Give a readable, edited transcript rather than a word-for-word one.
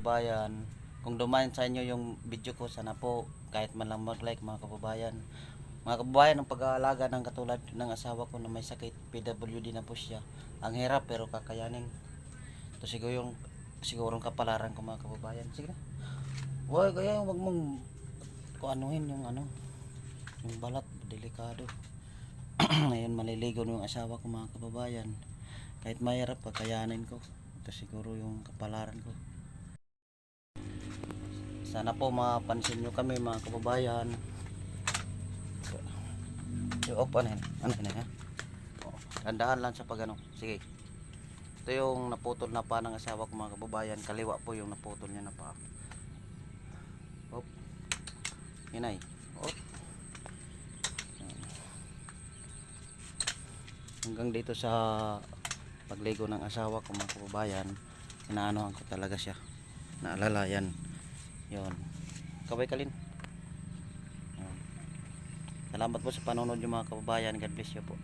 kababayan, kung dumaan sa inyo yung video ko, sana po kahit man lang mag-like mga kababayan. Mga kababayan, ang pag-aalaga ng katulad ng asawa ko na may sakit, PWD na po siya. Ang hirap pero kakayanin. Ito sigurong kapalaran ko mga kababayan. Sige na. Kaya wag mong kuanuhin yung yung balat, delikado. Ngayon maliligo yung asawa ko mga kababayan. Kahit mahirap, kakayanin ko. Ito siguro yung kapalaran ko. Sana po mapansin nyo kami mga kababayan. Yung ano yun ha? Tandaan lang sa sige. Ito yung naputol na pa ng asawa ko mga kababayan. Kaliwa po yung naputol niya na pa. Op. Hinay. Op. Hanggang dito sa pagligo ng asawa ko mga kababayan, inaanohan ko talaga siya. Naalalayan. Yun. Kabay kalin. Yun. Salamat po sa panonood yung mga kababayan. God bless you po.